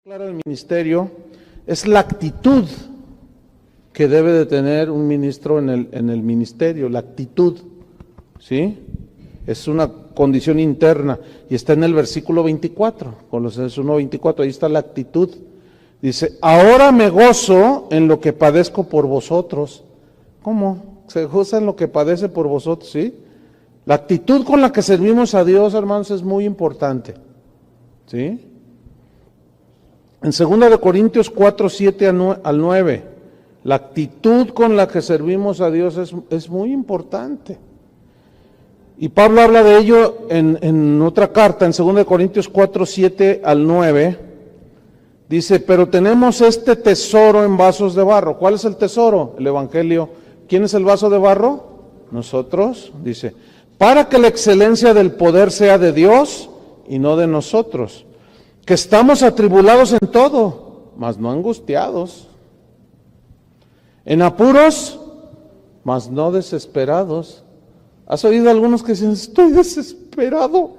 Claro, el ministerio es la actitud que debe de tener un ministro en el ministerio, la actitud, ¿sí? Es una condición interna y está en el versículo 24, Colosenses 1:24, ahí está la actitud. Dice, ahora me gozo en lo que padezco por vosotros. ¿Cómo? Se goza en lo que padece por vosotros, ¿sí? La actitud con la que servimos a Dios, hermanos, es muy importante, ¿sí? En 2 Corintios 4, 7 al 9, la actitud con la que servimos a Dios es muy importante. Y Pablo habla de ello en otra carta, en 2 Corintios 4, 7 al 9, dice, pero tenemos este tesoro en vasos de barro. ¿Cuál es el tesoro? El Evangelio. ¿Quién es el vaso de barro? Nosotros, dice, para que la excelencia del poder sea de Dios y no de nosotros, que estamos atribulados en todo, mas no angustiados, en apuros, mas no desesperados. ¿Has oído a algunos que dicen, estoy desesperado?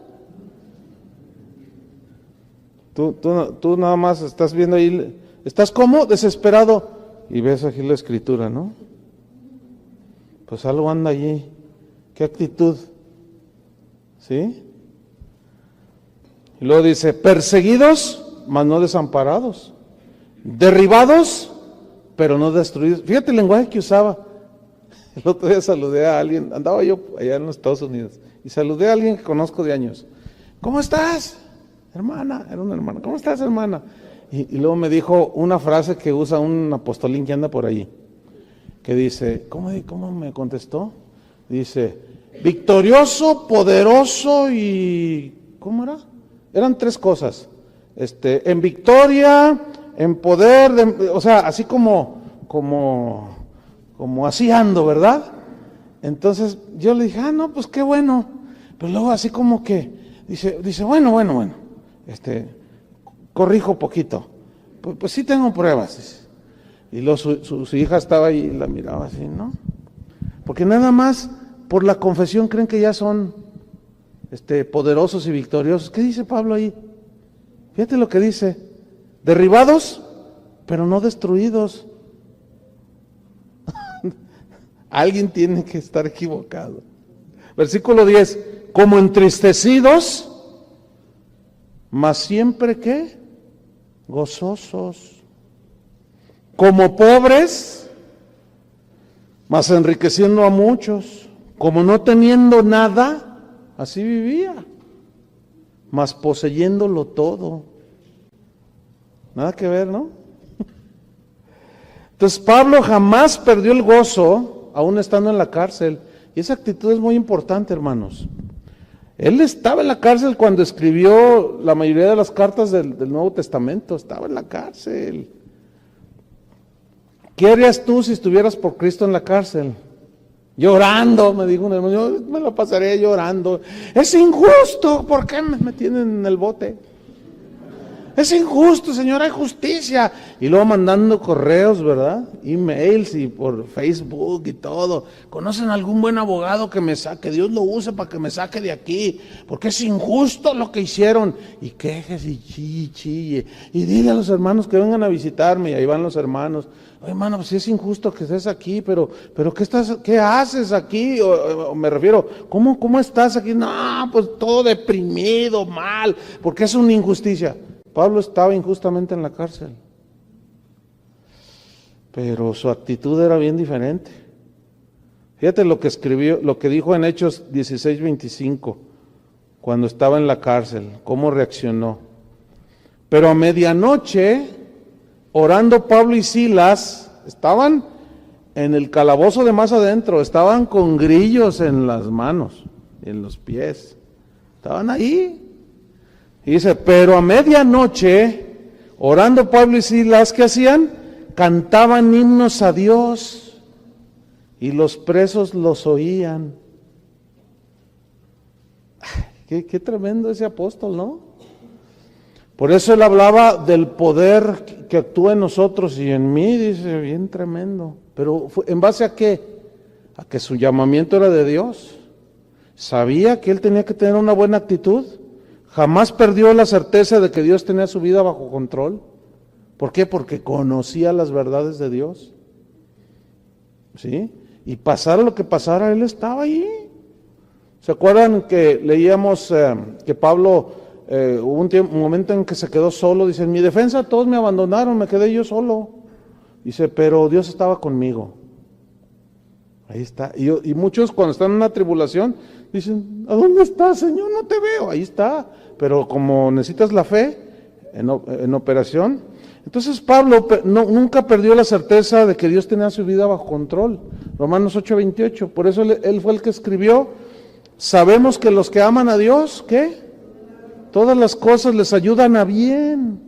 Tú nada más estás viendo ahí, ¿estás cómo? Desesperado. Y ves aquí la escritura, ¿no? Pues algo anda allí. ¿Qué actitud? ¿Sí? Y luego dice, perseguidos, mas no desamparados, derribados, pero no destruidos. Fíjate el lenguaje que usaba. El otro día saludé a alguien, andaba yo allá en los Estados Unidos, y saludé a alguien que conozco de años. ¿Cómo estás, hermana? Era una hermana. ¿Cómo estás, hermana? Y luego me dijo una frase que usa un apostolín que anda por ahí, que dice, ¿cómo me contestó? Dice, victorioso, poderoso y... ¿cómo era? Eran tres cosas, en victoria, en poder, o sea, así como así ando, ¿verdad? Entonces yo le dije, no, pues qué bueno, pero luego así como que, dice, bueno, corrijo poquito, pues sí tengo pruebas, dice. Y luego su hija estaba ahí y la miraba así, ¿no? Porque nada más por la confesión creen que ya son poderosos y victoriosos. ¿Qué dice Pablo ahí? Fíjate lo que dice, derribados, pero no destruidos. Alguien tiene que estar equivocado. Versículo 10, como entristecidos, mas siempre ¿qué? Gozosos. Como pobres, mas enriqueciendo a muchos. Como no teniendo nada, así vivía, mas poseyéndolo todo. Nada que ver, ¿no? Entonces Pablo jamás perdió el gozo, aún estando en la cárcel. Y esa actitud es muy importante, hermanos. Él estaba en la cárcel cuando escribió la mayoría de las cartas del Nuevo Testamento. Estaba en la cárcel. ¿Qué harías tú si estuvieras por Cristo en la cárcel? Llorando, me dijo un hermano, yo me la pasaré llorando. Es injusto, ¿por qué me tienen en el bote? Es injusto, Señor, hay justicia. Y luego mandando correos, ¿verdad? Emails y por Facebook y todo. ¿Conocen algún buen abogado que me saque? Dios lo use para que me saque de aquí, porque es injusto lo que hicieron. Y quejes y chille. Y dile a los hermanos que vengan a visitarme. Y ahí van los hermanos. Oye, hermano, pues sí es injusto que estés aquí, pero ¿qué haces aquí? O me refiero, ¿cómo estás aquí? No, pues todo deprimido, mal, porque es una injusticia. Pablo estaba injustamente en la cárcel, pero su actitud era bien diferente. Fíjate lo que escribió, lo que dijo en Hechos 16:25, cuando estaba en la cárcel, cómo reaccionó. Pero a medianoche, orando Pablo y Silas, estaban en el calabozo de más adentro, estaban con grillos en las manos, en los pies, estaban ahí. Y dice, pero a medianoche, orando Pablo y Silas, ¿qué hacían? Cantaban himnos a Dios y los presos los oían. Qué tremendo ese apóstol, ¿no? Por eso él hablaba del poder que actúa en nosotros y en mí, dice, bien tremendo. Pero ¿en base a qué? A que su llamamiento era de Dios. Sabía que él tenía que tener una buena actitud. Jamás perdió la certeza de que Dios tenía su vida bajo control. ¿Por qué? Porque conocía las verdades de Dios. ¿Sí? Y pasara lo que pasara, él estaba ahí. ¿Se acuerdan que leíamos que Pablo hubo un momento en que se quedó solo? Dice, en mi defensa todos me abandonaron, me quedé yo solo. Dice, pero Dios estaba conmigo. Ahí está. Y muchos cuando están en una tribulación dicen, ¿a dónde estás, Señor? No te veo. Ahí está. Pero como necesitas la fe en operación. Entonces Pablo nunca perdió la certeza de que Dios tenía su vida bajo control. Romanos 8:28. Por eso él fue el que escribió, sabemos que los que aman a Dios, ¿qué? Todas las cosas les ayudan a bien.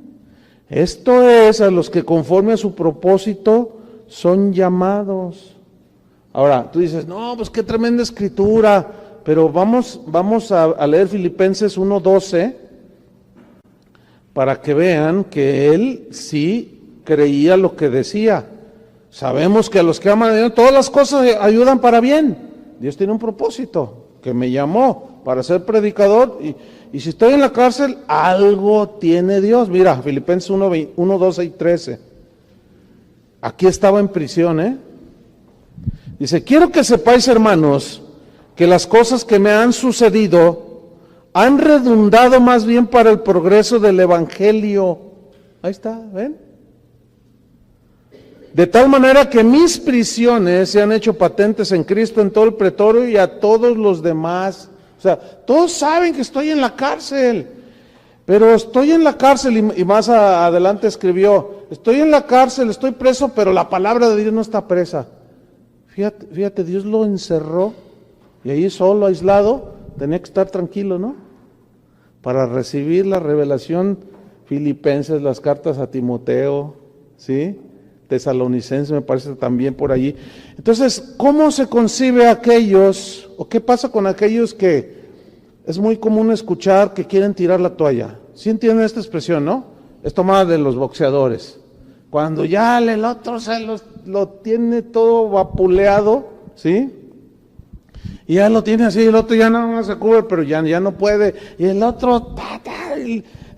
Esto es, a los que conforme a su propósito son llamados. Ahora, tú dices, no, pues qué tremenda escritura, pero vamos a leer Filipenses 1:12 para que vean que él sí creía lo que decía. Sabemos que a los que aman a Dios, todas las cosas ayudan para bien. Dios tiene un propósito, que me llamó para ser predicador, y si estoy en la cárcel, algo tiene Dios. Mira, Filipenses 1:12 y 13. Aquí estaba en prisión, Dice, quiero que sepáis, hermanos, que las cosas que me han sucedido han redundado más bien para el progreso del Evangelio. Ahí está, ¿ven? De tal manera que mis prisiones se han hecho patentes en Cristo en todo el pretorio y a todos los demás. O sea, todos saben que estoy en la cárcel, pero estoy en la cárcel, y más adelante escribió, estoy en la cárcel, estoy preso, pero la palabra de Dios no está presa. Fíjate, Dios lo encerró y ahí solo, aislado, tenía que estar tranquilo, ¿no? Para recibir la revelación. Filipenses, las cartas a Timoteo, ¿sí? Tesalonicenses me parece también por allí. Entonces, ¿cómo se concibe aquellos, o qué pasa con aquellos que es muy común escuchar que quieren tirar la toalla? ¿Sí entienden esta expresión, no? Es tomada de los boxeadores. Cuando ya el otro lo tiene todo vapuleado, ¿sí? Y ya lo tiene así, el otro ya no se cubre, pero ya no puede. Y el otro,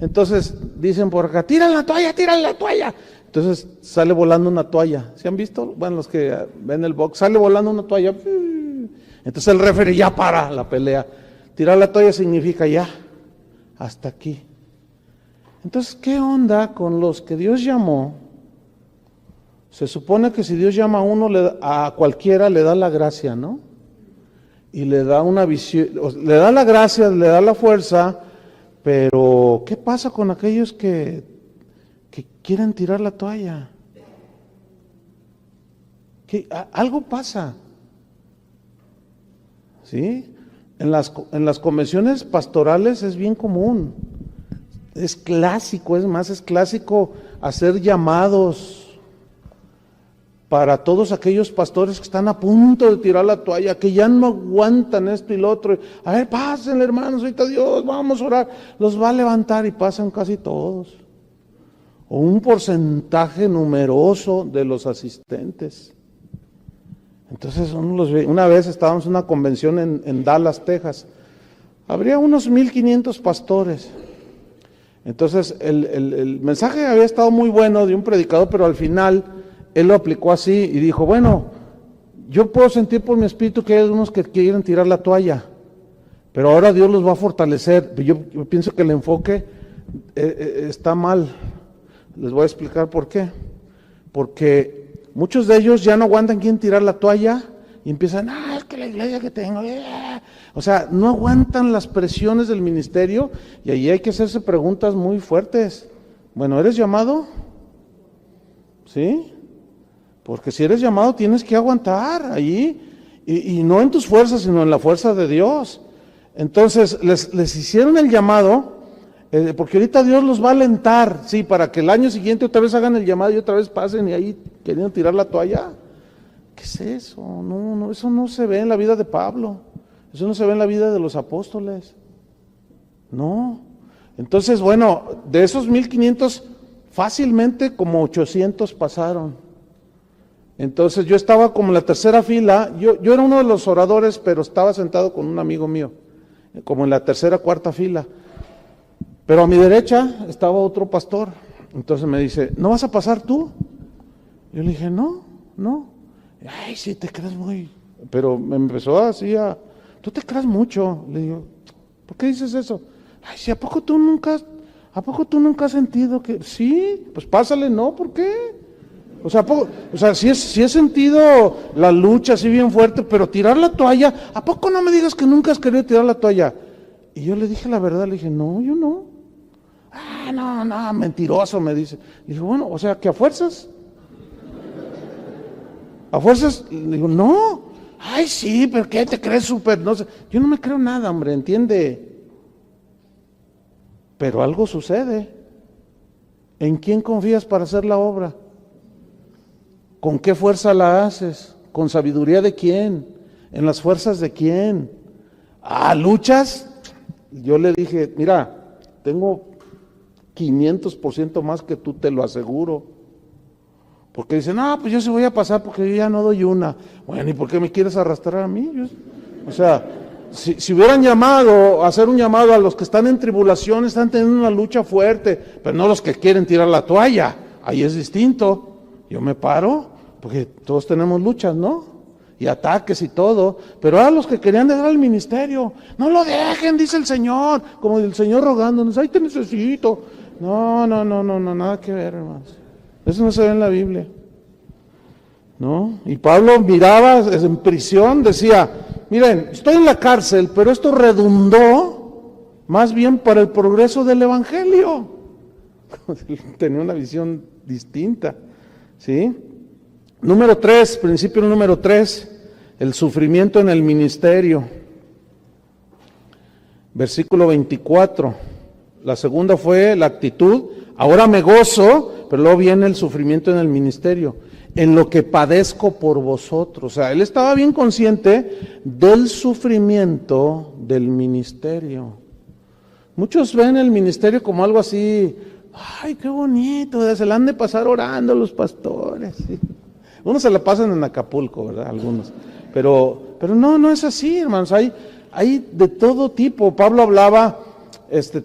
entonces dicen por acá, tira la toalla. Entonces sale volando una toalla. ¿Se han visto? Bueno, los que ven el box, sale volando una toalla. Entonces el referee ya para la pelea. Tirar la toalla significa ya, hasta aquí. Entonces, ¿qué onda con los que Dios llamó? Se supone que si Dios llama a uno, a cualquiera le da la gracia, ¿no? Y le da una visión, le da la gracia, le da la fuerza, pero ¿qué pasa con aquellos que quieren tirar la toalla? Algo pasa, ¿sí? En las convenciones pastorales es bien común, es clásico, es clásico hacer llamados para todos aquellos pastores que están a punto de tirar la toalla, que ya no aguantan esto y lo otro. A ver, pásenle, hermanos, ahorita Dios, vamos a orar. Los va a levantar, y pasan casi todos. O un porcentaje numeroso de los asistentes. Entonces, una vez estábamos en una convención en Dallas, Texas. Habría unos 1,500 pastores. Entonces, el mensaje había estado muy bueno de un predicador, pero al final él lo aplicó así y dijo, bueno, yo puedo sentir por mi espíritu que hay algunos que quieren tirar la toalla, pero ahora Dios los va a fortalecer. Yo pienso que el enfoque está mal. Les voy a explicar por qué. Porque muchos de ellos ya no aguantan quieren tirar la toalla y empiezan, es que la iglesia que tengo, o sea, no aguantan las presiones del ministerio, y ahí hay que hacerse preguntas muy fuertes. Bueno, ¿eres llamado? ¿Sí? Porque si eres llamado tienes que aguantar allí, y no en tus fuerzas, sino en la fuerza de Dios. Entonces les hicieron el llamado, porque ahorita Dios los va a alentar, sí, para que el año siguiente otra vez hagan el llamado y otra vez pasen y ahí queriendo tirar la toalla. ¿Qué es eso? No, eso no se ve en la vida de Pablo, eso no se ve en la vida de los apóstoles. No. Entonces, bueno, de esos 1,500, fácilmente como 800 pasaron. Entonces yo estaba como en la tercera fila, yo era uno de los oradores, pero estaba sentado con un amigo mío, como en la tercera, cuarta fila. Pero a mi derecha estaba otro pastor, Entonces me dice, ¿no vas a pasar tú? Yo le dije, no. Ay, sí, te crees muy... Pero me empezó así tú te crees mucho. Le digo, ¿por qué dices eso? Ay, sí, ¿a poco tú nunca has sentido que...? Sí, pues pásale, ¿no? ¿Por qué? O sea, sí he sentido la lucha así bien fuerte, pero tirar la toalla, ¿a poco no me digas que nunca has querido tirar la toalla? Y yo le dije la verdad, le dije, no, yo no. Ah, no, mentiroso, me dice. Le dije, bueno, o sea, que a fuerzas, le digo, no. Ay, sí, pero ¿qué te crees súper? No sé, yo no me creo nada, hombre, ¿entiende? Pero algo sucede. ¿En quién confías para hacer la obra? ¿Con qué fuerza la haces? ¿Con sabiduría de quién? ¿En las fuerzas de quién? ¿Luchas? Yo le dije, mira, tengo 500% más que tú, te lo aseguro. Porque dicen, no, pues yo sí voy a pasar porque yo ya no doy una. Bueno, ¿y por qué me quieres arrastrar a mí? O sea, si hubieran llamado, hacer un llamado a los que están en tribulación, están teniendo una lucha fuerte, pero no los que quieren tirar la toalla, ahí es distinto. Yo me paro, porque todos tenemos luchas, ¿no? Y ataques y todo, pero a los que querían dejar el ministerio, no lo dejen, dice el Señor, como el Señor rogándonos, ay, te necesito. No, nada que ver, hermanos. Eso no se ve en la Biblia, ¿no? Y Pablo miraba en prisión, decía, miren, estoy en la cárcel, pero esto redundó más bien para el progreso del Evangelio. Tenía una visión distinta, ¿sí? Número 3, principio número 3, el sufrimiento en el ministerio. Versículo 24. La segunda fue la actitud. Ahora me gozo, pero luego viene el sufrimiento en el ministerio. En lo que padezco por vosotros. O sea, él estaba bien consciente del sufrimiento del ministerio. Muchos ven el ministerio como algo así, ay, qué bonito, se la han de pasar orando los pastores. ¿Sí? Unos se la pasan en Acapulco, ¿verdad? Algunos. Pero no es así, hermanos. Hay de todo tipo. Pablo hablaba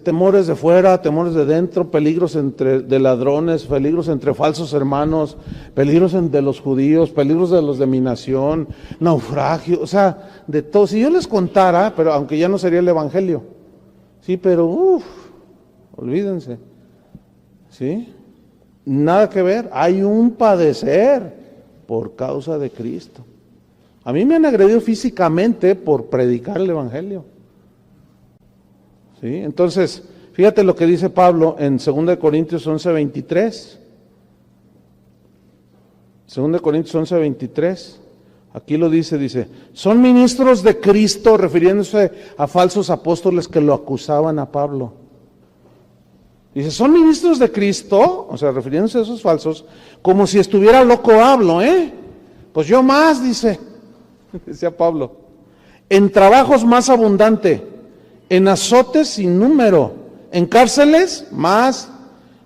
temores de fuera, temores de dentro, peligros de ladrones, peligros entre falsos hermanos, peligros de los judíos, peligros de los de mi nación, naufragio, o sea, de todo. Si yo les contara, pero aunque ya no sería el evangelio, sí, pero olvídense, ¿sí? Nada que ver, hay un padecer por causa de Cristo. A mí me han agredido físicamente por predicar el evangelio. ¿Sí? Entonces, fíjate lo que dice Pablo en 2 Corintios 11:23. 2 Corintios 11:23. Aquí lo dice, son ministros de Cristo, refiriéndose a falsos apóstoles que lo acusaban a Pablo. Dice, son ministros de Cristo, o sea, refiriéndose a esos falsos, como si estuviera loco hablo, Pues yo más, decía Pablo, en trabajos más abundante, en azotes sin número, en cárceles más,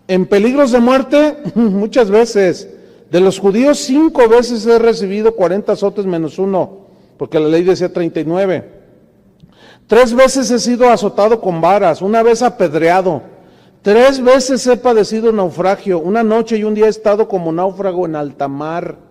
en peligros de muerte muchas veces. De los judíos 5 veces he recibido 40 azotes menos 1, porque la ley decía 39. 3 veces he sido azotado con varas, 1 vez apedreado. 3 veces he padecido naufragio, 1 noche y 1 día he estado como náufrago en alta mar.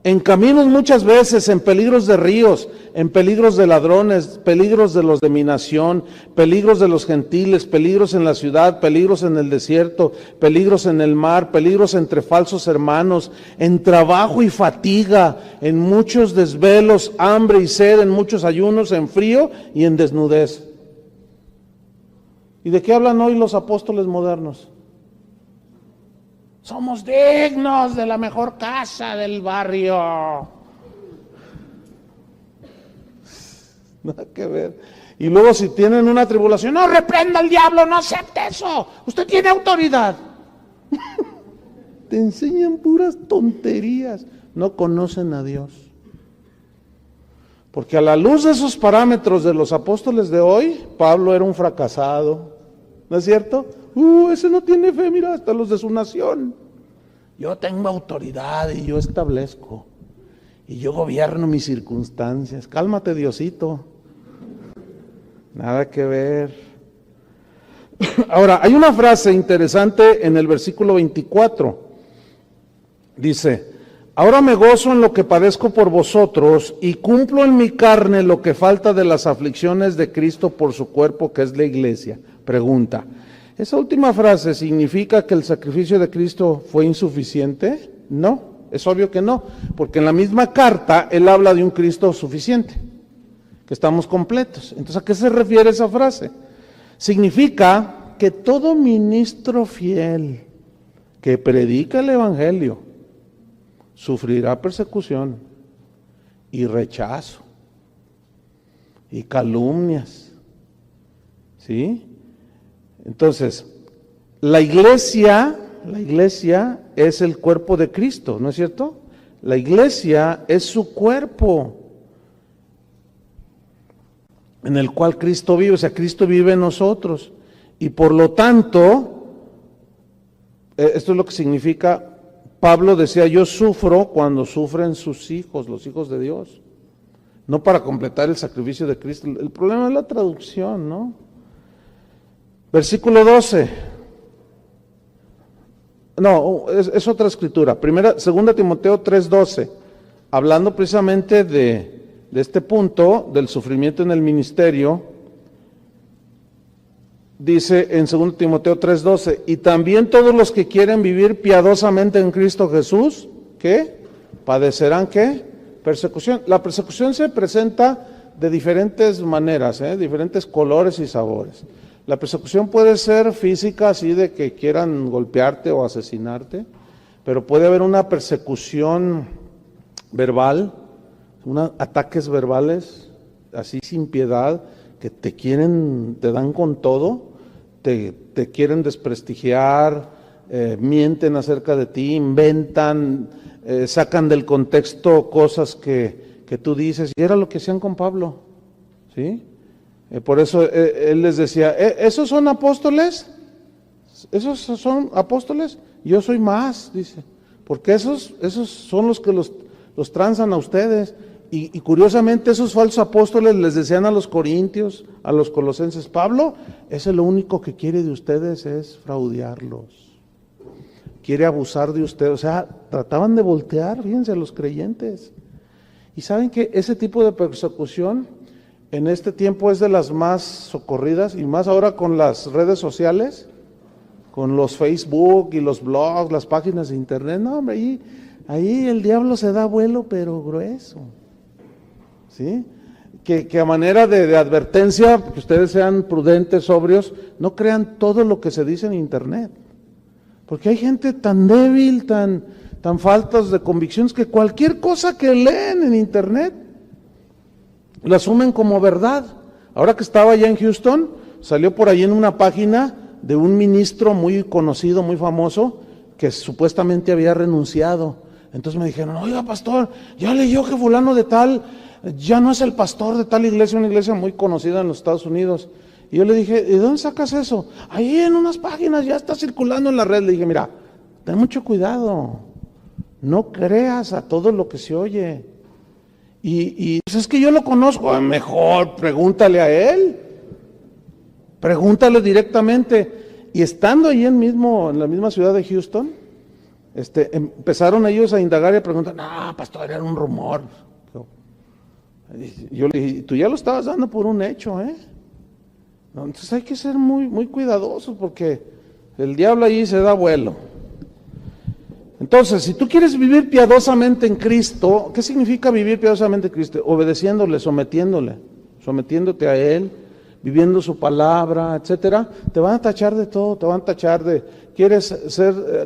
En caminos muchas veces, en peligros de ríos, en peligros de ladrones, peligros de los de mi nación, peligros de los gentiles, peligros en la ciudad, peligros en el desierto, peligros en el mar, peligros entre falsos hermanos, en trabajo y fatiga, en muchos desvelos, hambre y sed, en muchos ayunos, en frío y en desnudez. ¿Y de qué hablan hoy los apóstoles modernos? Somos dignos de la mejor casa del barrio. Nada que ver. Y luego si tienen una tribulación, no reprenda al diablo, no acepte eso. Usted tiene autoridad. Te enseñan puras tonterías. No conocen a Dios. Porque a la luz de esos parámetros de los apóstoles de hoy, Pablo era un fracasado. ¿No es cierto? Ese no tiene fe, mira, hasta los de su nación. Yo tengo autoridad y yo establezco. Y yo gobierno mis circunstancias. Cálmate, Diosito. Nada que ver. Ahora, hay una frase interesante en el versículo 24. Dice, ahora me gozo en lo que padezco por vosotros y cumplo en mi carne lo que falta de las aflicciones de Cristo por su cuerpo, que es la iglesia. Pregunta, ¿esa última frase significa que el sacrificio de Cristo fue insuficiente? No, es obvio que no, porque en la misma carta él habla de un Cristo suficiente, que estamos completos. Entonces, ¿a qué se refiere esa frase? Significa que todo ministro fiel que predica el evangelio sufrirá persecución y rechazo y calumnias, ¿sí? Entonces, la iglesia es el cuerpo de Cristo, ¿no es cierto? La iglesia es su cuerpo en el cual Cristo vive, o sea, Cristo vive en nosotros. Y por lo tanto, esto es lo que significa, Pablo decía, yo sufro cuando sufren sus hijos, los hijos de Dios, no para completar el sacrificio de Cristo. El problema es la traducción, ¿no? Versículo 12. No, es otra escritura. Segunda Timoteo 3:12, hablando precisamente de este punto del sufrimiento en el ministerio. Dice en 2 Timoteo 3:12, y también todos los que quieren vivir piadosamente en Cristo Jesús, ¿qué? Padecerán, ¿qué? Persecución. La persecución se presenta de diferentes maneras, diferentes colores y sabores. La persecución puede ser física, así de que quieran golpearte o asesinarte, pero puede haber una persecución verbal, ataques verbales, así sin piedad, que te dan con todo, te quieren desprestigiar, mienten acerca de ti, inventan, sacan del contexto cosas que tú dices, y era lo que hacían con Pablo, ¿sí? Por eso él les decía, ¿esos son apóstoles? ¿Esos son apóstoles? Yo soy más, dice, porque esos son los que los transan a ustedes. Y curiosamente esos falsos apóstoles les decían a los corintios, a los colosenses, Pablo, ese lo único que quiere de ustedes es fraudearlos, quiere abusar de ustedes. O sea, trataban de voltear, fíjense, a los creyentes. Y saben que ese tipo de persecución en este tiempo es de las más socorridas, y más ahora con las redes sociales, con los Facebook y los blogs, las páginas de internet. No, hombre, ahí el diablo se da vuelo, pero grueso. ¿Sí? Que a manera de advertencia, que ustedes sean prudentes, sobrios, no crean todo lo que se dice en internet, porque hay gente tan débil, tan faltas de convicciones, que cualquier cosa que leen en internet la asumen como verdad. Ahora que estaba allá en Houston, salió por ahí en una página de un ministro muy conocido, muy famoso, que supuestamente había renunciado. Entonces me dijeron, oiga pastor, ya leyó que fulano de tal ya no es el pastor de tal iglesia, una iglesia muy conocida en los Estados Unidos. Y yo le dije, ¿de dónde sacas eso? Ahí en unas páginas, ya está circulando en la red. Le dije, mira, ten mucho cuidado, no creas a todo lo que se oye. Y pues es que yo lo conozco. Mejor pregúntale a él, pregúntale directamente. Y estando ahí en la misma ciudad de Houston, empezaron ellos a indagar y a preguntar, no, pastor, era un rumor. Yo le dije, tú ya lo estabas dando por un hecho, No, entonces hay que ser muy, muy cuidadosos, porque el diablo allí se da vuelo. Entonces, si tú quieres vivir piadosamente en Cristo, ¿qué significa vivir piadosamente en Cristo? Obedeciéndole, sometiéndote a Él, viviendo su palabra, etcétera. Te van a tachar de todo, te van a tachar de, quieres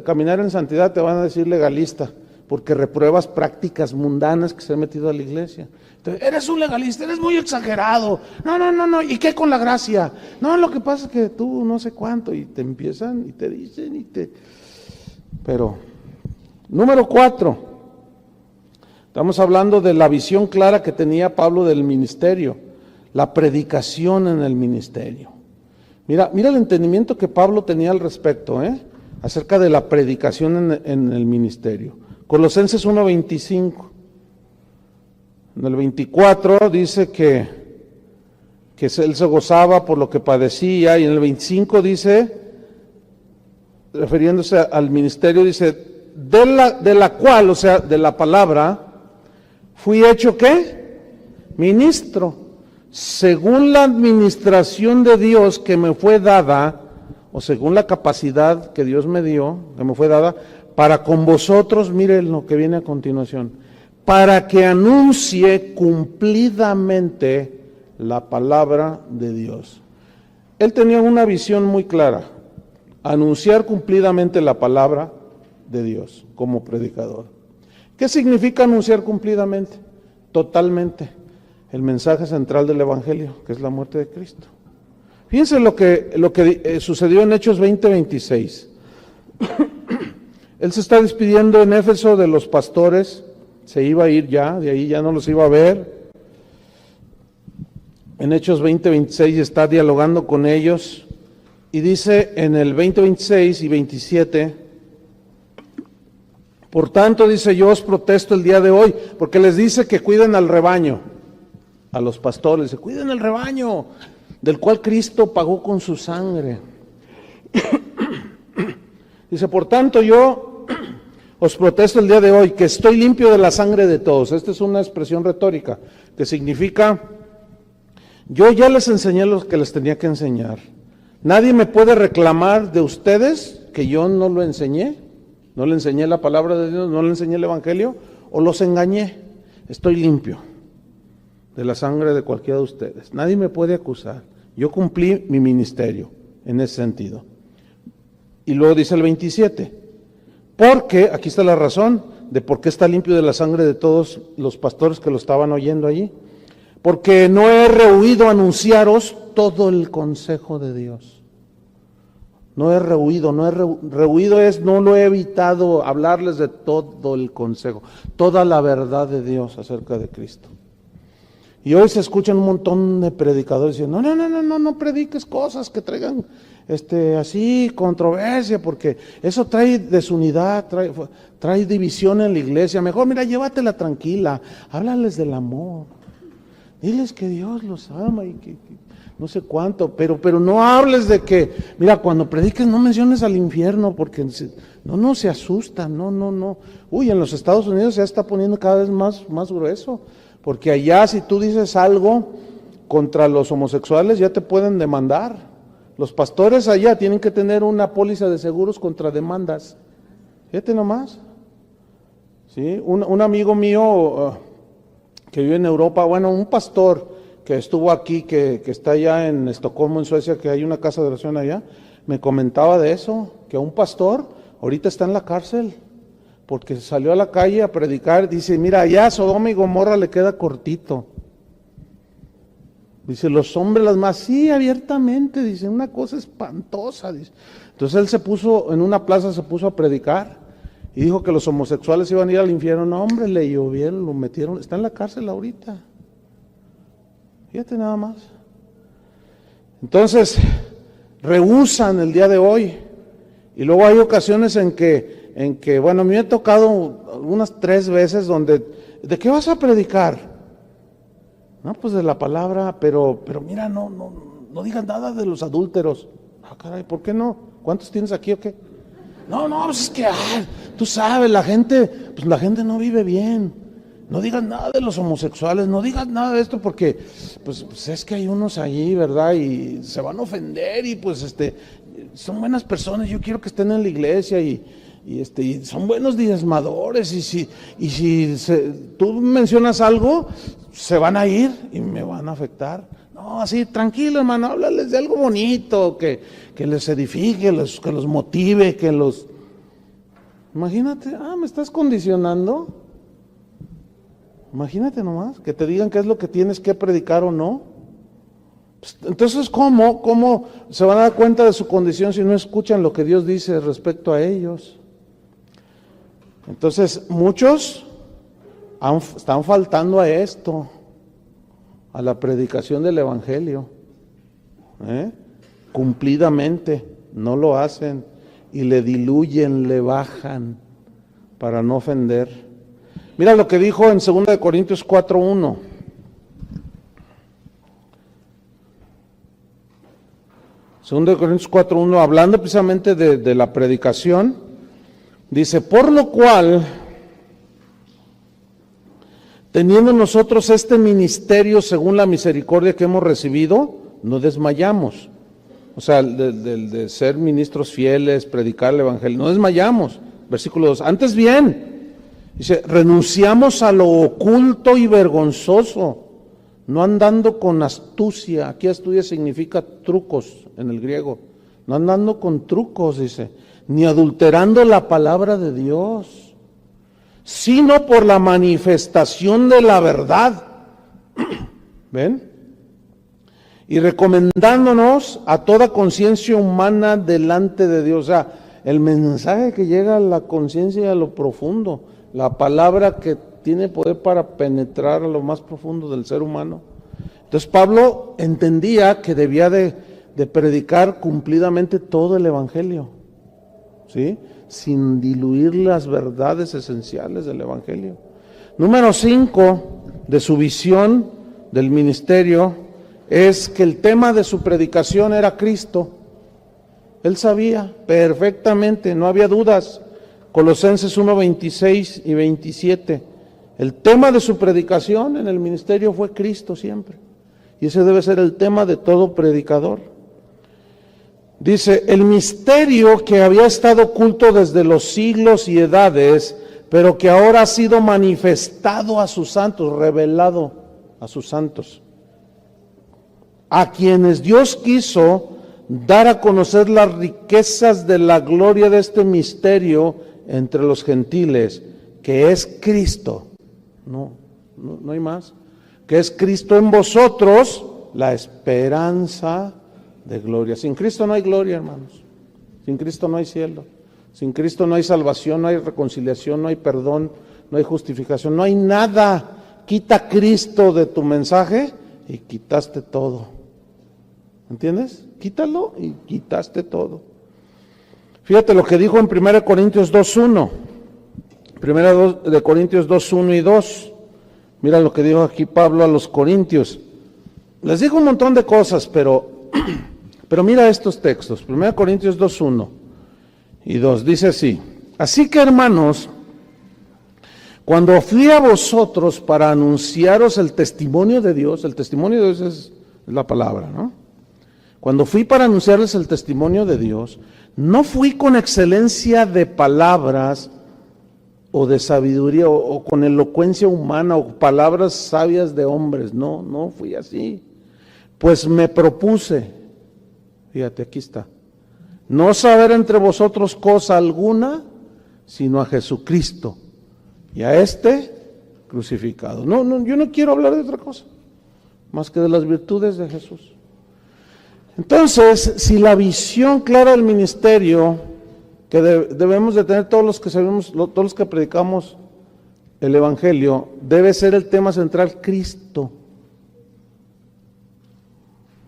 caminar en santidad, te van a decir legalista, porque repruebas prácticas mundanas que se han metido a la iglesia. Entonces, eres un legalista, eres muy exagerado. No, ¿y qué con la gracia? No, lo que pasa es que tú no sé cuánto, y te empiezan y te dicen Pero, número 4, estamos hablando de la visión clara que tenía Pablo del ministerio, la predicación en el ministerio. Mira el entendimiento que Pablo tenía al respecto, acerca de la predicación en el ministerio. Colosenses 1:25. En el 24 dice que que él se gozaba por lo que padecía, y en el 25 dice, refiriéndose al ministerio, dice, de la cual, o sea, de la palabra, fui hecho ¿qué? Ministro, según la administración de Dios que me fue dada, o según la capacidad que Dios me dio, que me fue dada, para con vosotros, miren lo que viene a continuación, para que anuncie cumplidamente la palabra de Dios. Él tenía una visión muy clara, anunciar cumplidamente la palabra de Dios como predicador. ¿Qué significa anunciar cumplidamente? Totalmente el mensaje central del Evangelio, que es la muerte de Cristo. Fíjense lo que sucedió en Hechos 20:26. Él se está despidiendo en Éfeso de los pastores, se iba a ir ya, de ahí ya no los iba a ver. En Hechos 20:26 está dialogando con ellos y dice en el 20:26 y 27, por tanto, dice, yo os protesto el día de hoy, porque les dice que cuiden al rebaño, a los pastores, dice, cuiden el rebaño, del cual Cristo pagó con su sangre. Dice, por tanto, yo os protesto el día de hoy, que estoy limpio de la sangre de todos. Esta es una expresión retórica, que significa, yo ya les enseñé lo que les tenía que enseñar. Nadie me puede reclamar de ustedes que yo no lo enseñé. No le enseñé la palabra de Dios, no le enseñé el Evangelio, o los engañé. Estoy limpio de la sangre de cualquiera de ustedes. Nadie me puede acusar. Yo cumplí mi ministerio en ese sentido. Y luego dice el 27, porque, aquí está la razón de por qué está limpio de la sangre de todos los pastores que lo estaban oyendo allí. Porque no he rehuido anunciaros todo el consejo de Dios. No he rehuido, rehuido es, no lo he evitado hablarles de todo el consejo, toda la verdad de Dios acerca de Cristo. Y hoy se escuchan un montón de predicadores diciendo, no prediques cosas que traigan así controversia, porque eso trae desunidad, trae división en la iglesia. Mejor, mira, llévatela tranquila, háblales del amor, diles que Dios los ama y que no sé cuánto, pero no hables de que, mira, cuando prediques no menciones al infierno, porque no se asustan, no. Uy, en los Estados Unidos ya está poniendo cada vez más grueso, porque allá si tú dices algo contra los homosexuales ya te pueden demandar. Los pastores allá tienen que tener una póliza de seguros contra demandas. Fíjate nomás. ¿Sí? Un amigo mío que vive en Europa, bueno, un pastor que estuvo aquí, que está allá en Estocolmo, en Suecia, que hay una casa de oración allá, me comentaba de eso, que un pastor ahorita está en la cárcel, porque salió a la calle a predicar, dice, mira, allá Sodoma y Gomorra le queda cortito. Dice, los hombres las más, sí, abiertamente, dice, una cosa espantosa, dice. Entonces él se puso, en una plaza se puso a predicar, y dijo que los homosexuales iban a ir al infierno. No, hombre, le llovieron, lo metieron, está en la cárcel ahorita. Fíjate nada más. Entonces, rehúsan el día de hoy. Y luego hay ocasiones en que, bueno, a mí me ha tocado unas 3 veces donde, ¿de qué vas a predicar? No, pues de la palabra, pero mira, no digas nada de los adúlteros. Ah, caray, ¿por qué no? ¿Cuántos tienes aquí o qué? No, pues es que, tú sabes, la gente no vive bien. No digas nada de los homosexuales, no digas nada de esto porque pues es que hay unos allí, ¿verdad? Y se van a ofender y pues son buenas personas, yo quiero que estén en la iglesia y son buenos diezmadores y si tú mencionas algo, se van a ir y me van a afectar. No, así, tranquilo, hermano, háblales de algo bonito, que les edifique, que los motive, que los... Imagínate, ¿me estás condicionando? Imagínate nomás, que te digan qué es lo que tienes que predicar o no. Entonces, ¿cómo se van a dar cuenta de su condición si no escuchan lo que Dios dice respecto a ellos? Entonces, muchos están faltando a esto, a la predicación del Evangelio. Cumplidamente, no lo hacen y le diluyen, le bajan para no ofender. Mira lo que dijo en 2 Corintios 4:1. 2 Corintios 4:1, hablando precisamente de la predicación, dice, por lo cual, teniendo nosotros este ministerio según la misericordia que hemos recibido, no desmayamos. O sea, de ser ministros fieles, predicar el evangelio, no desmayamos. Versículo 2, antes bien, dice, renunciamos a lo oculto y vergonzoso, no andando con astucia. Aquí astucia significa trucos en el griego. No andando con trucos, dice, ni adulterando la palabra de Dios, sino por la manifestación de la verdad. ¿Ven? Y recomendándonos a toda conciencia humana delante de Dios. O sea, el mensaje que llega a la conciencia y a lo profundo, la palabra que tiene poder para penetrar a lo más profundo del ser humano. Entonces Pablo entendía que debía de predicar cumplidamente todo el evangelio, ¿sí? Sin diluir las verdades esenciales del evangelio. Número 5 de su visión del ministerio es que el tema de su predicación era Cristo. Él sabía perfectamente, no había dudas. Colosenses 1:26 y 27. El tema de su predicación en el ministerio fue Cristo siempre. Y ese debe ser el tema de todo predicador. Dice, el misterio que había estado oculto desde los siglos y edades, pero que ahora ha sido manifestado a sus santos, revelado a sus santos, a quienes Dios quiso dar a conocer las riquezas de la gloria de este misterio entre los gentiles, que es Cristo. No hay más. Que es Cristo en vosotros, la esperanza de gloria. Sin Cristo no hay gloria, hermanos. Sin Cristo no hay cielo. Sin Cristo no hay salvación, no hay reconciliación, no hay perdón, no hay justificación, no hay nada. Quita Cristo de tu mensaje y quitaste todo. ¿Entiendes? Quítalo y quitaste todo. Fíjate lo que dijo en 1 Corintios 2:1. 1 Corintios 2:1 y 2. Mira lo que dijo aquí Pablo a los corintios. Les dijo un montón de cosas, pero mira estos textos. 1 Corintios 2:1 y 2. Dice así. Así que, hermanos, cuando fui a vosotros para anunciaros el testimonio de Dios, el testimonio de Dios es la palabra, ¿no? Cuando fui para anunciarles el testimonio de Dios, no fui con excelencia de palabras o de sabiduría o con elocuencia humana o palabras sabias de hombres. No fui así. Pues me propuse, fíjate, aquí está, no saber entre vosotros cosa alguna, sino a Jesucristo y a este crucificado. Yo no quiero hablar de otra cosa, más que de las virtudes de Jesús. Entonces, si la visión clara del ministerio que debemos de tener todos los que sabemos, todos los que predicamos el evangelio, debe ser el tema central, Cristo.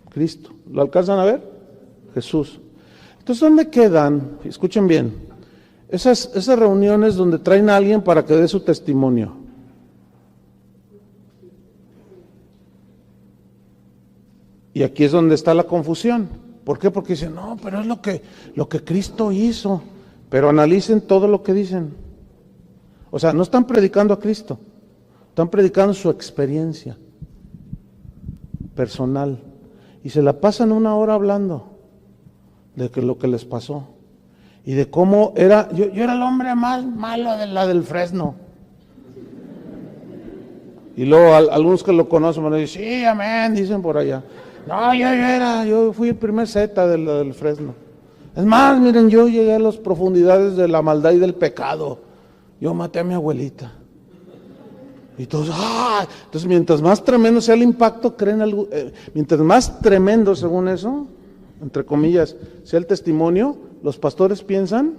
Cristo. ¿Lo alcanzan a ver? Jesús. Entonces, ¿dónde quedan? Escuchen bien. Esas reuniones donde traen a alguien para que dé su testimonio. Y aquí es donde está la confusión. ¿Por qué? Porque dicen, no, pero es lo que Cristo hizo. Pero analicen todo lo que dicen. O sea, no están predicando a Cristo, están predicando su experiencia personal. Y se la pasan una hora hablando de lo que les pasó. Y de cómo era, yo era el hombre más malo de la del Fresno. Y luego algunos que lo conocen me dicen, sí, amén, dicen por allá. No, yo fui el primer Z del Fresno. Es más, miren, yo llegué a las profundidades de la maldad y del pecado. Yo maté a mi abuelita. Y todos, entonces mientras más tremendo sea el impacto, creen algo, mientras más tremendo, según eso, entre comillas, sea el testimonio, los pastores piensan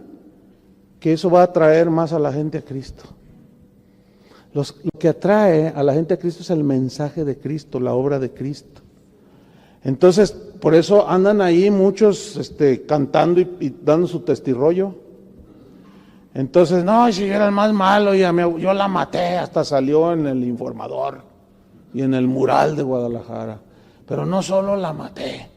que eso va a atraer más a la gente a Cristo. Lo que atrae a la gente a Cristo es el mensaje de Cristo, la obra de Cristo. Entonces, por eso andan ahí muchos cantando y dando su testirollo. Entonces, no, si yo era el más malo, yo la maté, hasta salió en el Informador y en el mural de Guadalajara. Pero no solo la maté.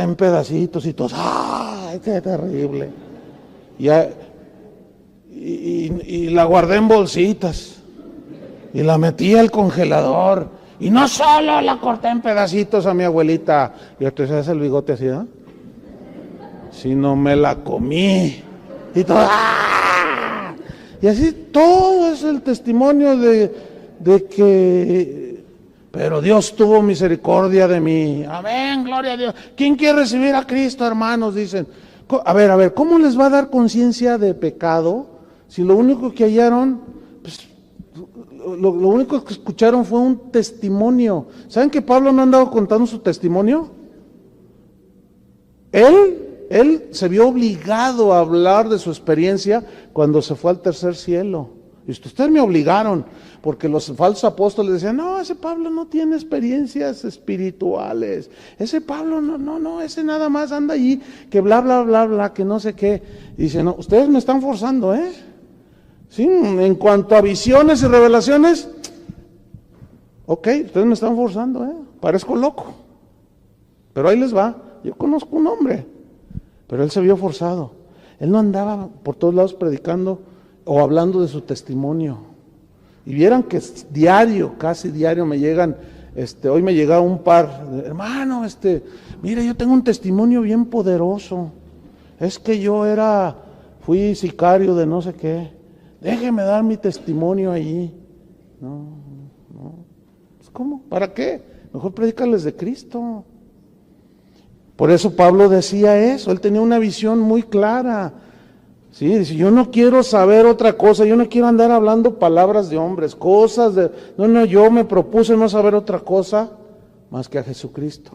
en pedacitos y todos, ¡ay, qué terrible! Y la guardé en bolsitas y la metí al congelador y no solo la corté en pedacitos a mi abuelita y entonces hace el bigote así, ¿no? Sino me la comí y todo, ¡ah! Y así todo es el testimonio de que, pero Dios tuvo misericordia de mí. Amén, gloria a Dios. ¿Quién quiere recibir a Cristo, hermanos? Dicen. A ver, ¿cómo les va a dar conciencia de pecado si lo único que hallaron, pues, lo único que escucharon fue un testimonio? ¿Saben que Pablo no andaba contando su testimonio? Él se vio obligado a hablar de su experiencia cuando se fue al tercer cielo. Y ustedes me obligaron, porque los falsos apóstoles decían, no, ese Pablo no tiene experiencias espirituales, ese Pablo no, ese nada más anda allí, que bla, bla, bla, bla, que no sé qué. Y dice, no, ustedes me están forzando, ¿sí? En cuanto a visiones y revelaciones, ok, ustedes me están forzando, parezco loco, pero ahí les va. Yo conozco un hombre, pero él se vio forzado. Él no andaba por todos lados predicando o hablando de su testimonio. Y vieran que diario, casi diario me llegan, hoy me llegaba un par, hermano, mire, yo tengo un testimonio bien poderoso. Es que yo fui sicario de no sé qué. Déjeme dar mi testimonio allí. No. Pues, ¿cómo? ¿Para qué? Mejor predícales de Cristo. Por eso Pablo decía eso, él tenía una visión muy clara. Sí, dice, yo no quiero saber otra cosa, yo no quiero andar hablando palabras de hombres, cosas de... No, yo me propuse no saber otra cosa más que a Jesucristo.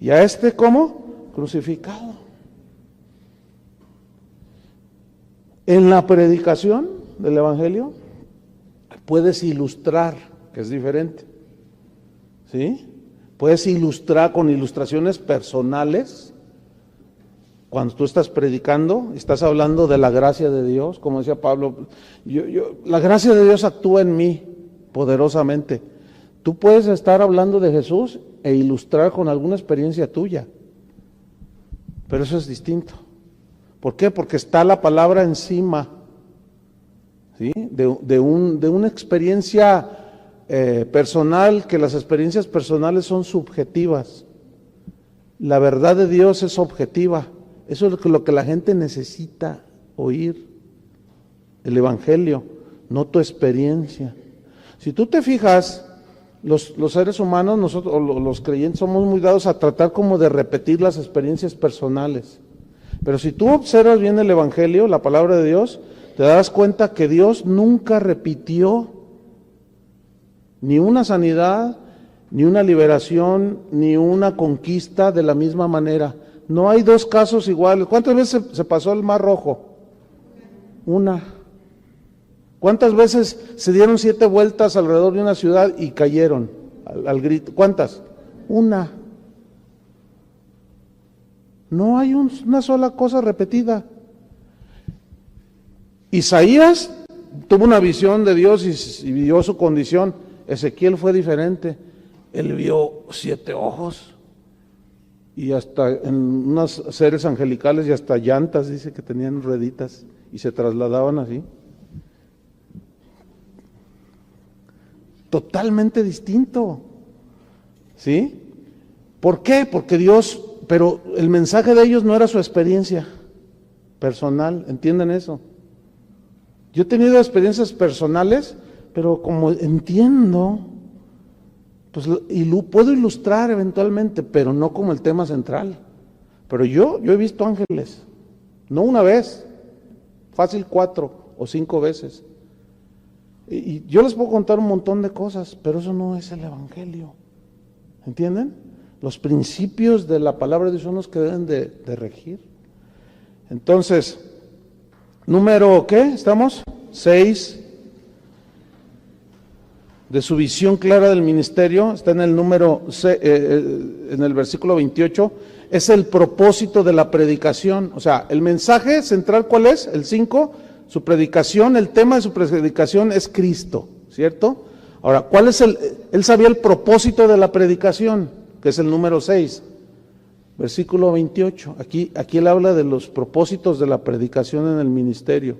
Y a ¿cómo? Crucificado. En la predicación del Evangelio puedes ilustrar, que es diferente. ¿Sí? Puedes ilustrar con ilustraciones personales. Cuando tú estás predicando, estás hablando de la gracia de Dios, como decía Pablo, la gracia de Dios actúa en mí poderosamente. Tú puedes estar hablando de Jesús e ilustrar con alguna experiencia tuya, pero eso es distinto. ¿Por qué? Porque está la palabra encima, ¿sí? de una experiencia personal, que las experiencias personales son subjetivas. La verdad de Dios es objetiva. Eso es lo que la gente necesita oír, el Evangelio, no tu experiencia. Si tú te fijas, los seres humanos, nosotros, los creyentes, somos muy dados a tratar como de repetir las experiencias personales. Pero si tú observas bien el Evangelio, la palabra de Dios, te das cuenta que Dios nunca repitió ni una sanidad, ni una liberación, ni una conquista de la misma manera. No hay dos casos iguales. ¿Cuántas veces se pasó el Mar Rojo? Una. ¿Cuántas veces se dieron 7 vueltas alrededor de una ciudad y cayeron al grito? ¿Cuántas? Una. No hay una sola cosa repetida. Isaías tuvo una visión de Dios y vio su condición. Ezequiel fue diferente. Él vio 7 ojos. Y hasta en unos seres angelicales y hasta llantas, dice que tenían rueditas y se trasladaban así. Totalmente distinto. ¿Sí? ¿Por qué? Porque Dios, pero el mensaje de ellos no era su experiencia personal, ¿entienden eso? Yo he tenido experiencias personales, pero como entiendo, pues puedo ilustrar eventualmente, pero no como el tema central. Pero yo he visto ángeles, no una vez, fácil 4 o 5 veces. Y yo les puedo contar un montón de cosas, pero eso no es el Evangelio. ¿Entienden? Los principios de la palabra de Dios son los que deben de regir. Entonces, número, ¿qué? ¿Estamos? 6. De su visión clara del ministerio, está en el en el versículo 28, es el propósito de la predicación. O sea, el mensaje central, ¿cuál es? El 5, su predicación, el tema de su predicación es Cristo, ¿cierto? Ahora, ¿cuál es él sabía el propósito de la predicación, que es el número 6? Versículo 28. Aquí él habla de los propósitos de la predicación en el ministerio.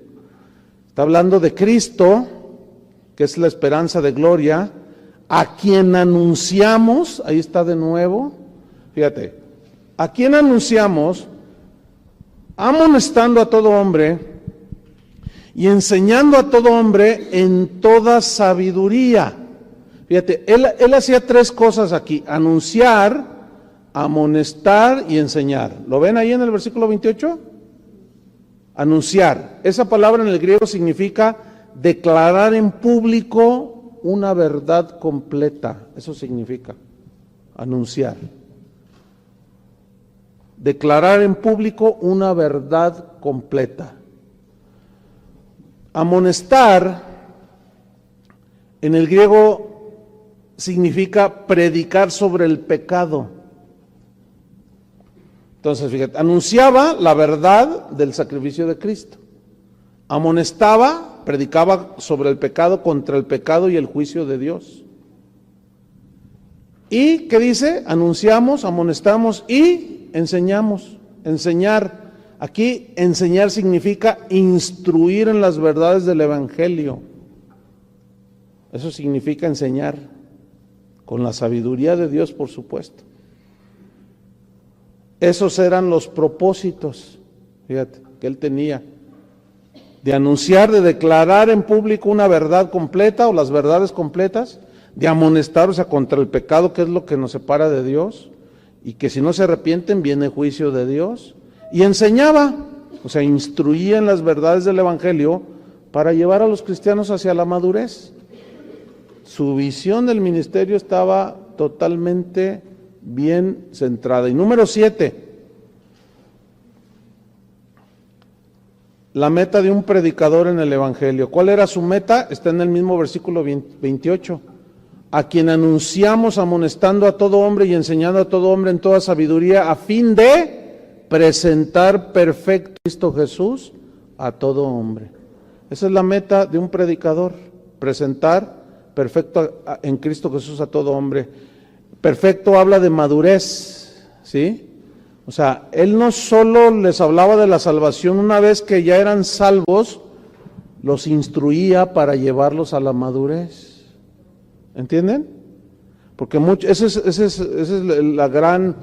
Está hablando de Cristo, que es la esperanza de gloria, a quien anunciamos, ahí está de nuevo, fíjate, a quien anunciamos, amonestando a todo hombre y enseñando a todo hombre en toda sabiduría. Fíjate, él hacía tres cosas aquí: anunciar, amonestar y enseñar. ¿Lo ven ahí en el versículo 28? Anunciar. Esa palabra en el griego significa declarar en público una verdad completa. Eso significa anunciar. Declarar en público una verdad completa. Amonestar en el griego significa predicar sobre el pecado. Entonces, fíjate, anunciaba la verdad del sacrificio de Cristo. Amonestaba, predicaba sobre el pecado, contra el pecado y el juicio de Dios. ¿Y qué dice? Anunciamos, amonestamos y enseñamos. Enseñar. Aquí enseñar significa instruir en las verdades del Evangelio. Eso significa enseñar, con la sabiduría de Dios, por supuesto. Esos eran los propósitos, fíjate, que él tenía, de anunciar, de declarar en público una verdad completa o las verdades completas, de amonestar, o sea, contra el pecado, que es lo que nos separa de Dios, y que si no se arrepienten viene juicio de Dios, y enseñaba, o sea, instruía en las verdades del Evangelio para llevar a los cristianos hacia la madurez. Su visión del ministerio estaba totalmente bien centrada. Y número 7, la meta de un predicador en el Evangelio. ¿Cuál era su meta? Está en el mismo versículo 28. A quien anunciamos, amonestando a todo hombre y enseñando a todo hombre en toda sabiduría, a fin de presentar perfecto a Cristo Jesús a todo hombre. Esa es la meta de un predicador, presentar perfecto en Cristo Jesús a todo hombre. Perfecto habla de madurez, ¿sí? O sea, él no solo les hablaba de la salvación, una vez que ya eran salvos, los instruía para llevarlos a la madurez. ¿Entienden? Porque esa es la gran,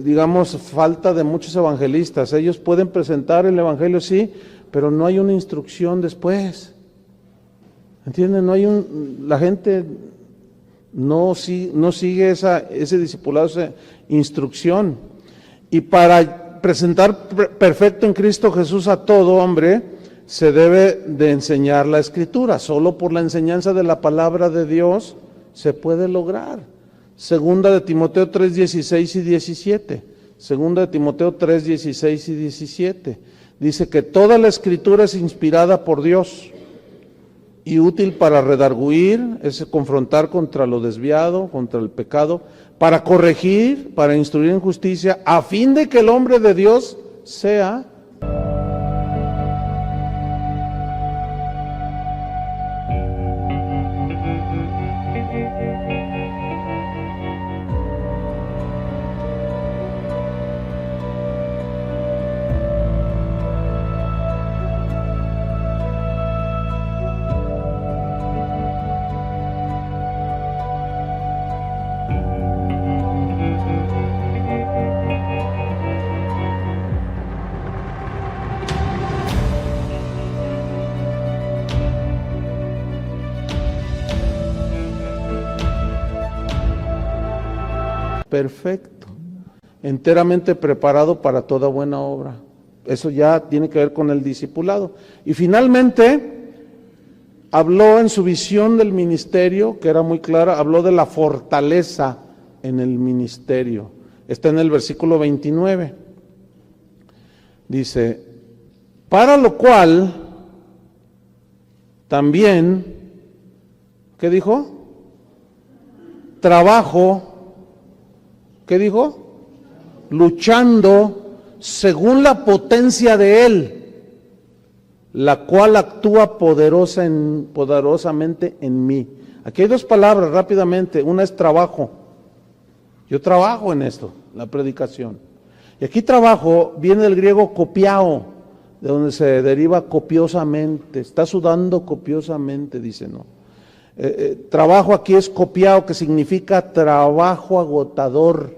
digamos, falta de muchos evangelistas. Ellos pueden presentar el evangelio, sí, pero no hay una instrucción después. ¿Entienden? La gente no sigue ese discipulado, esa instrucción. Y para presentar perfecto en Cristo Jesús a todo hombre, se debe de enseñar la Escritura. Solo por la enseñanza de la palabra de Dios se puede lograr. Segunda de Timoteo 3:16 y 17. Segunda de Timoteo 3:16 y 17. Dice que toda la Escritura es inspirada por Dios y útil para redarguir, es confrontar contra lo desviado, contra el pecado, para corregir, para instruir en justicia, a fin de que el hombre de Dios sea perfecto, enteramente preparado para toda buena obra. Eso ya tiene que ver con el discipulado. Y finalmente, habló en su visión del ministerio, que era muy clara, habló de la fortaleza en el ministerio. Está en el versículo 29. Dice, para lo cual también, ¿qué dijo? Trabajo. ¿Qué dijo? Luchando según la potencia de Él, la cual actúa poderosamente en mí. Aquí hay dos palabras rápidamente. Una es trabajo. Yo trabajo en esto, la predicación. Y aquí trabajo viene del griego copiao, de donde se deriva copiosamente, está sudando copiosamente, dice, ¿no? Trabajo aquí es copiao, que significa trabajo agotador,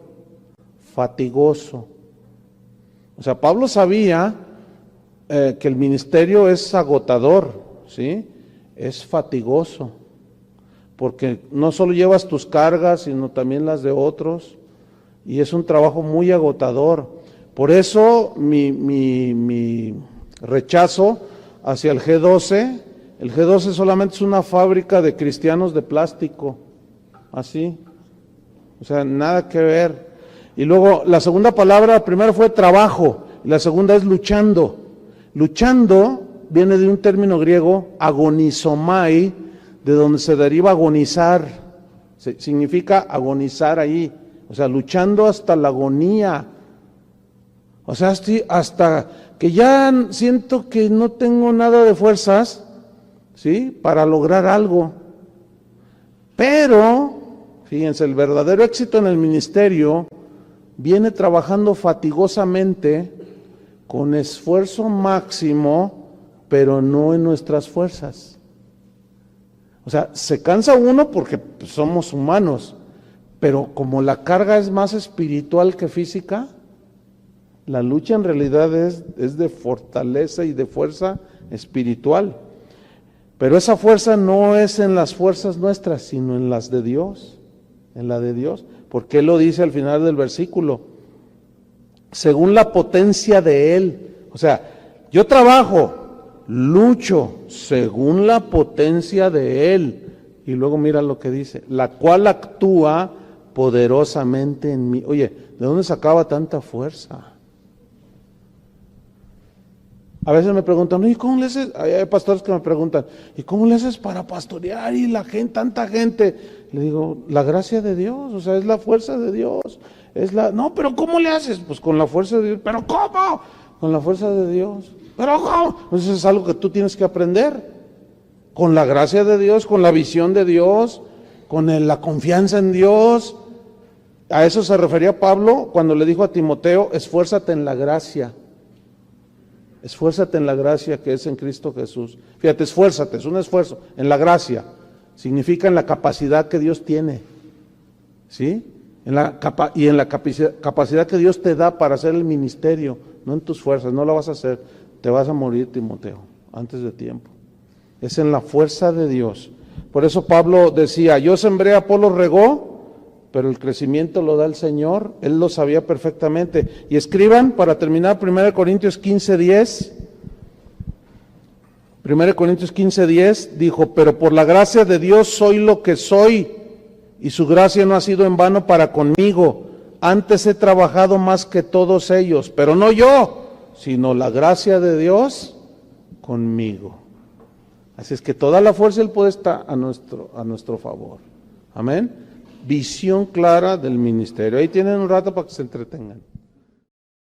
fatigoso. O sea, Pablo sabía que el ministerio es agotador, ¿sí? Es fatigoso, porque no solo llevas tus cargas, sino también las de otros, y es un trabajo muy agotador. Por eso mi rechazo hacia el G12. El G12 solamente es una fábrica de cristianos de plástico, así, o sea, nada que ver. Y luego la segunda palabra, la primera fue trabajo, y la segunda es luchando. Luchando viene de un término griego, agonizomai, de donde se deriva agonizar, significa agonizar ahí, o sea, luchando hasta la agonía. O sea, hasta que ya siento que no tengo nada de fuerzas, ¿sí? Para lograr algo. Pero, fíjense, el verdadero éxito en el ministerio viene trabajando fatigosamente, con esfuerzo máximo, pero no en nuestras fuerzas. O sea, se cansa uno porque somos humanos, pero como la carga es más espiritual que física, la lucha en realidad es de fortaleza y de fuerza espiritual. Pero esa fuerza no es en las fuerzas nuestras, sino en las de Dios, en la de Dios. Porque Él lo dice al final del versículo, según la potencia de Él. O sea, yo trabajo, lucho, según la potencia de Él. Y luego mira lo que dice, la cual actúa poderosamente en mí. Oye, ¿de dónde sacaba tanta fuerza? A veces me preguntan, ¿y cómo le haces? Hay pastores que me preguntan, ¿y cómo le haces para pastorear y la gente, tanta gente? Le digo, la gracia de Dios, o sea, es la fuerza de Dios. No, pero ¿cómo le haces? Pues con la fuerza de Dios. ¿Pero cómo? Con la fuerza de Dios. ¿Pero cómo? Pues eso es algo que tú tienes que aprender. Con la gracia de Dios, con la visión de Dios, con la confianza en Dios. A eso se refería Pablo cuando le dijo a Timoteo, esfuérzate en la gracia. Esfuérzate en la gracia que es en Cristo Jesús. Fíjate, esfuérzate, es un esfuerzo. En la gracia, significa en la capacidad que Dios tiene. ¿Sí? En la capacidad que Dios te da para hacer el ministerio, no en tus fuerzas, no la vas a hacer. Te vas a morir, Timoteo, antes de tiempo. Es en la fuerza de Dios. Por eso Pablo decía, yo sembré, Apolo regó, pero el crecimiento lo da el Señor. Él lo sabía perfectamente. Y escriban, para terminar, 1 Corintios 15:10. 1 Corintios 15:10 dijo, pero por la gracia de Dios soy lo que soy, y su gracia no ha sido en vano para conmigo. Antes he trabajado más que todos ellos, pero no yo, sino la gracia de Dios conmigo. Así es que toda la fuerza Él puede estar a nuestro favor. Amén. Visión clara del ministerio. Ahí tienen un rato para que se entretengan.